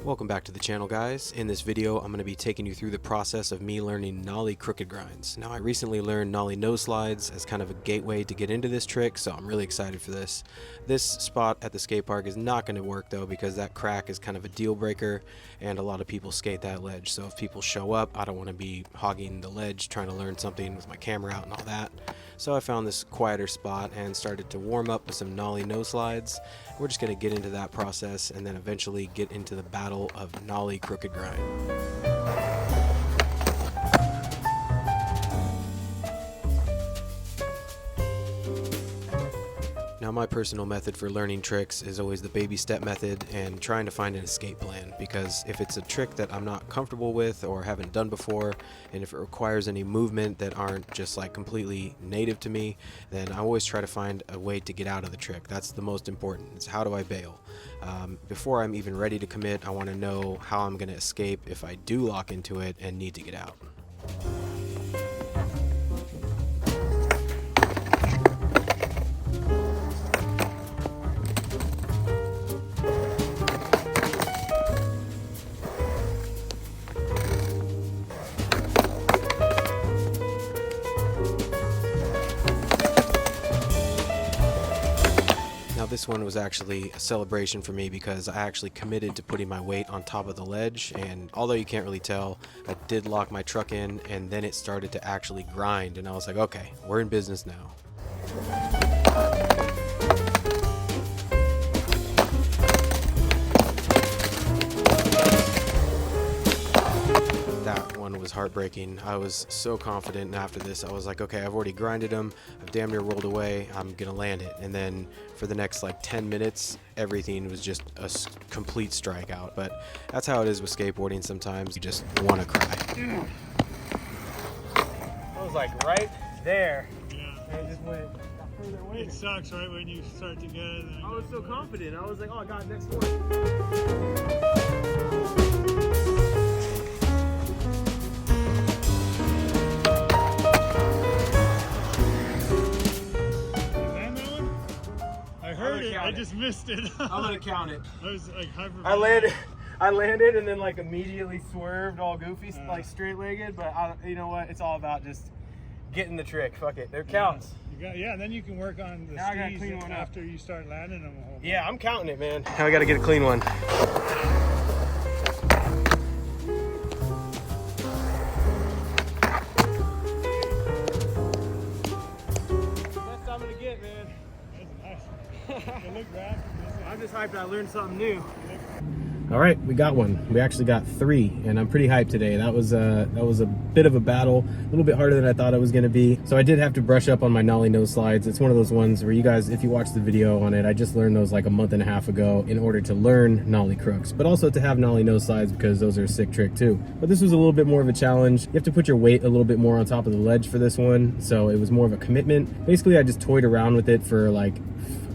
Welcome back to the channel, guys. In this video I'm going to be taking you through the process of me learning nollie crooked grinds. Now, I recently learned nollie nose slides as kind of a gateway to get into this trick, so I'm really excited for this. This spot at the skate park is not going to work though, because that crack is kind of a deal breaker and a lot of people skate that ledge. So if people show up, I don't want to be hogging the ledge trying to learn something with my camera out and all that. So I found this quieter spot and started to warm up with some nollie nose slides. We're just going to get into that process and then eventually get into the battle of nollie crooked grind. Now, my personal method for learning tricks is always the baby step method and trying to find an escape plan, because if it's a trick that I'm not comfortable with or haven't done before, and if it requires any movement that aren't just like completely native to me, then I always try to find a way to get out of the trick. That's the most important. It's how do I bail? Before I'm even ready to commit, I want to know how I'm going to escape if I do lock into it and need to get out. This one was actually a celebration for me because I actually committed to putting my weight on top of the ledge, and although you can't really tell, I did lock my truck in and then it started to actually grind, and I was like, okay, we're in business now. That one was heartbreaking. I was so confident, and after this I was like, okay, I've already grinded them, I've damn near rolled away, I'm gonna land it. And then for the next like 10 minutes everything was just a complete strikeout. But that's how it is with skateboarding. Sometimes you just want to cry. I was like right there. Yeah. And it just went further away. It sucks, right, when you start to get it. I was so confident. I was like, oh, I got it next one. I just missed it. I'm gonna count it. I was like I landed and then like immediately swerved all goofy, like straight-legged. But you know what? It's all about just getting the trick. Fuck it. There counts. Yeah, and then you can work on the skis after you start landing them a whole Yeah, I'm counting it, man. Now I gotta get a clean one. Best I'm gonna get, man. I'm just hyped I learned something new. All right, we got one. We actually got 3, and I'm pretty hyped today. That was a bit of a battle, a little bit harder than I thought it was going to be. So I did have to brush up on my nollie nose slides. It's one of those ones where you guys, if you watch the video on it, I just learned those like a month and a half ago in order to learn nollie crooks, but also to have nollie nose slides because those are a sick trick too. But this was a little bit more of a challenge. You have to put your weight a little bit more on top of the ledge for this one, so it was more of a commitment. Basically, I just toyed around with it for like,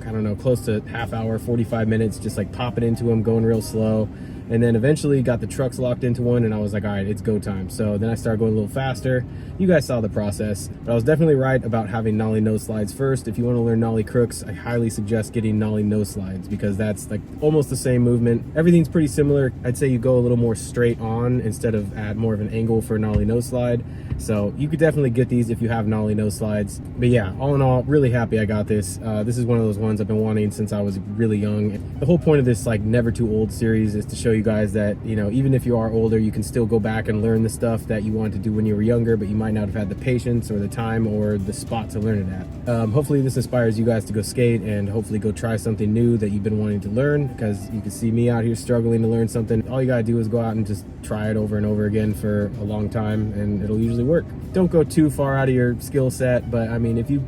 I don't know, close to half hour, 45 minutes, just like popping into them, going real slow. And then eventually got the trucks locked into one, and I was like, all right, it's go time. So then I started going a little faster. You guys saw the process, but I was definitely right about having nollie nose slides first. If you want to learn nollie crooks, I highly suggest getting nollie nose slides because that's like almost the same movement. Everything's pretty similar. I'd say you go a little more straight on instead of at more of an angle for a nollie nose slide. So you could definitely get these if you have nollie nose slides. But yeah, all in all, really happy I got this. This is one of those ones I've been wanting since I was really young. The whole point of this like never too old series is to show you guys that, you know, even if you are older, you can still go back and learn the stuff that you wanted to do when you were younger, but you might not have had the patience or the time or the spot to learn it at. Hopefully this inspires you guys to go skate and hopefully go try something new that you've been wanting to learn, because you can see me out here struggling to learn something. All you gotta do is go out and just try it over and over again for a long time, and it'll usually work. Don't go too far out of your skill set, but I mean, if you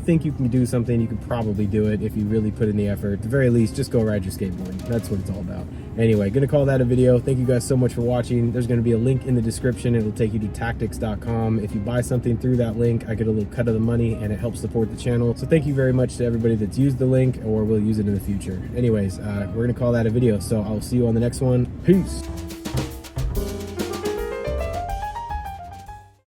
think you can do something, you can probably do it if you really put in the effort. At the very least, just go ride your skateboard. That's what it's all about. Anyway, gonna call that a video. Thank you guys so much for watching. There's gonna be a link in the description. It'll take you to tactics.com. If you buy something through that link, I get a little cut of the money and it helps support the channel. So thank you very much to everybody that's used the link or will use it in the future. Anyways, we're gonna call that a video. So I'll see you on the next one. Peace.